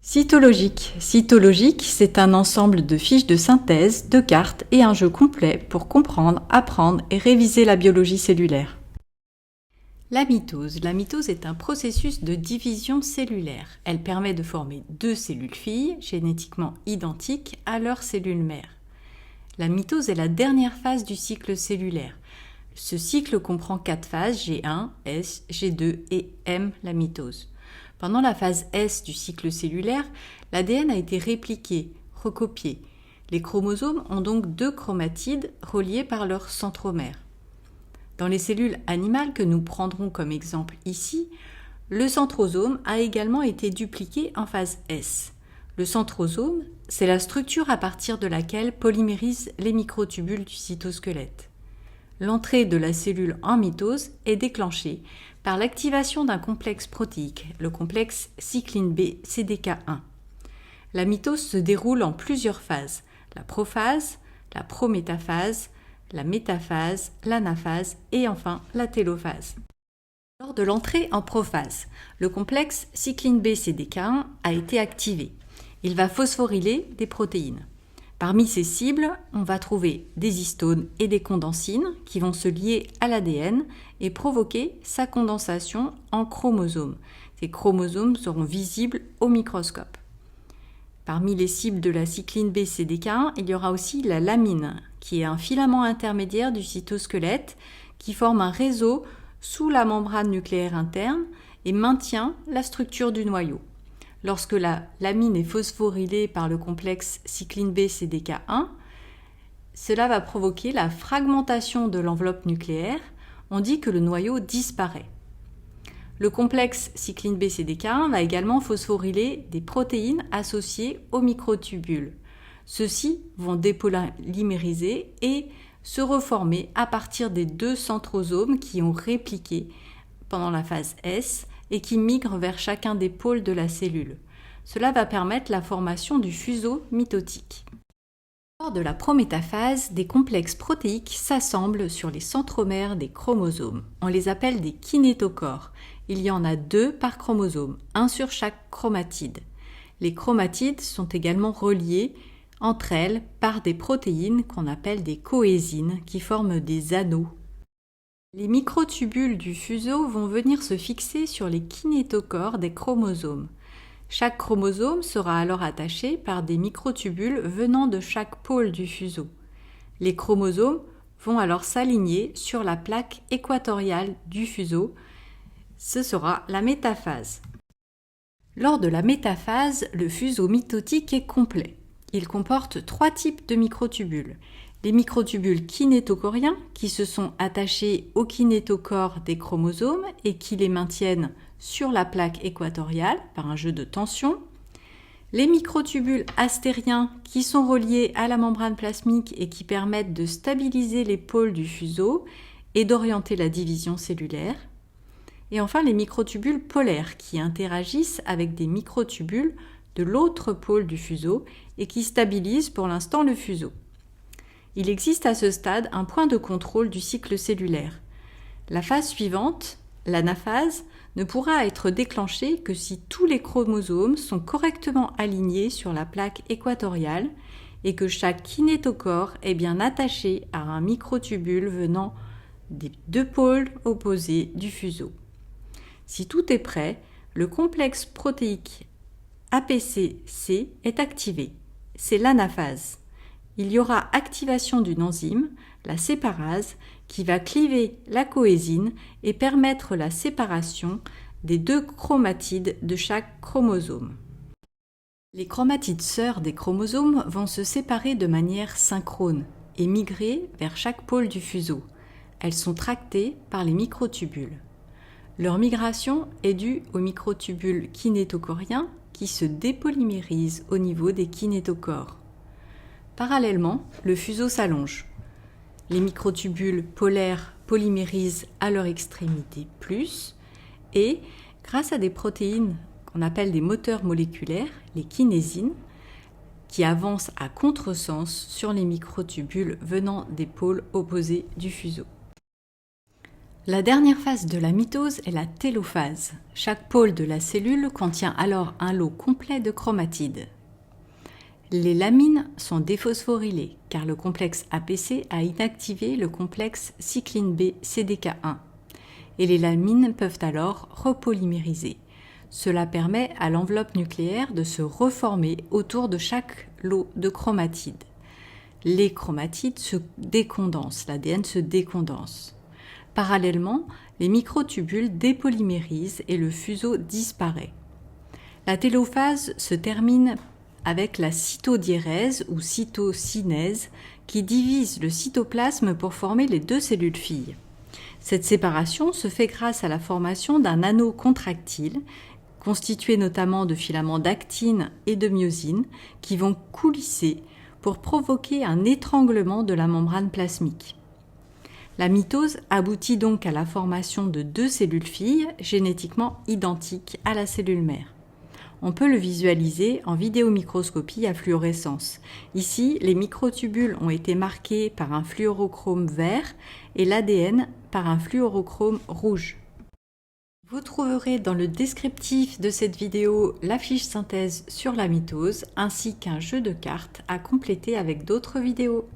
Cytologique. Cytologique, c'est un ensemble de fiches de synthèse, de cartes et un jeu complet pour comprendre, apprendre et réviser la biologie cellulaire. La mitose. La mitose est un processus de division cellulaire. Elle permet de former deux cellules filles, génétiquement identiques, à leur cellule mère. La mitose est la dernière phase du cycle cellulaire. Ce cycle comprend 4 phases, G1, S, G2 et M, la mitose. Pendant la phase S du cycle cellulaire, l'ADN a été répliqué, recopié. Les chromosomes ont donc 2 chromatides reliés par leur centromère. Dans les cellules animales que nous prendrons comme exemple ici, le centrosome a également été dupliqué en phase S. Le centrosome, c'est la structure à partir de laquelle polymérisent les microtubules du cytosquelette. L'entrée de la cellule en mitose est déclenchée par l'activation d'un complexe protéique, le complexe cycline B CDK1. La mitose se déroule en plusieurs phases, la prophase, la prométaphase, la métaphase, l'anaphase et enfin la télophase. Lors de l'entrée en prophase, le complexe cycline B CDK1 a été activé. Il va phosphoryler des protéines. Parmi ces cibles, on va trouver des histones et des condensines qui vont se lier à l'ADN et provoquer sa condensation en chromosomes. Ces chromosomes seront visibles au microscope. Parmi les cibles de la cycline B CDK1, il y aura aussi la lamine, qui est un filament intermédiaire du cytosquelette qui forme un réseau sous la membrane nucléaire interne et maintient la structure du noyau. Lorsque la lamine est phosphorylée par le complexe cycline B CDK1, cela va provoquer la fragmentation de l'enveloppe nucléaire. On dit que le noyau disparaît. Le complexe cycline B CDK1 va également phosphoryler des protéines associées aux microtubules. Ceux-ci vont dépolymériser et se reformer à partir des 2 centrosomes qui ont répliqué pendant la phase S et qui migrent vers chacun des pôles de la cellule. Cela va permettre la formation du fuseau mitotique. Lors de la prométaphase, des complexes protéiques s'assemblent sur les centromères des chromosomes. On les appelle des kinétochores. Il y en a 2 par chromosome, un sur chaque chromatide. Les chromatides sont également reliées entre elles par des protéines qu'on appelle des coésines qui forment des anneaux. Les microtubules du fuseau vont venir se fixer sur les kinétochores des chromosomes. Chaque chromosome sera alors attaché par des microtubules venant de chaque pôle du fuseau. Les chromosomes vont alors s'aligner sur la plaque équatoriale du fuseau. Ce sera la métaphase. Lors de la métaphase, le fuseau mitotique est complet. Il comporte 3 types de microtubules. Les microtubules kinétochoriens qui se sont attachés aux kinétochores des chromosomes et qui les maintiennent sur la plaque équatoriale par un jeu de tension. Les microtubules astériens qui sont reliés à la membrane plasmique et qui permettent de stabiliser les pôles du fuseau et d'orienter la division cellulaire. Et enfin les microtubules polaires qui interagissent avec des microtubules de l'autre pôle du fuseau et qui stabilisent pour l'instant le fuseau. Il existe à ce stade un point de contrôle du cycle cellulaire. La phase suivante, l'anaphase, ne pourra être déclenchée que si tous les chromosomes sont correctement alignés sur la plaque équatoriale et que chaque kinétochore est bien attaché à un microtubule venant des 2 pôles opposés du fuseau. Si tout est prêt, le complexe protéique APCC est activé. C'est l'anaphase. Il y aura activation d'une enzyme, la séparase, qui va cliver la coésine et permettre la séparation des 2 chromatides de chaque chromosome. Les chromatides sœurs des chromosomes vont se séparer de manière synchrone et migrer vers chaque pôle du fuseau. Elles sont tractées par les microtubules. Leur migration est due aux microtubules kinétochoriens qui se dépolymérisent au niveau des kinétochores. Parallèlement, le fuseau s'allonge. Les microtubules polaires polymérisent à leur extrémité plus et, grâce à des protéines qu'on appelle des moteurs moléculaires, les kinésines, qui avancent à contresens sur les microtubules venant des pôles opposés du fuseau. La dernière phase de la mitose est la télophase. Chaque pôle de la cellule contient alors un lot complet de chromatides. Les lamines sont déphosphorylées car le complexe APC a inactivé le complexe cycline B CDK1 et les lamines peuvent alors repolymériser. Cela permet à l'enveloppe nucléaire de se reformer autour de chaque lot de chromatides. Les chromatides se décondensent, l'ADN se décondense. Parallèlement, les microtubules dépolymérisent et le fuseau disparaît. La télophase se termine avec la cytodiérèse ou cytocinèse qui divise le cytoplasme pour former les deux cellules filles. Cette séparation se fait grâce à la formation d'un anneau contractile constitué notamment de filaments d'actine et de myosine qui vont coulisser pour provoquer un étranglement de la membrane plasmique. La mitose aboutit donc à la formation de deux cellules filles génétiquement identiques à la cellule mère. On peut le visualiser en vidéomicroscopie à fluorescence. Ici, les microtubules ont été marqués par un fluorochrome vert et l'ADN par un fluorochrome rouge. Vous trouverez dans le descriptif de cette vidéo la fiche synthèse sur la mitose ainsi qu'un jeu de cartes à compléter avec d'autres vidéos.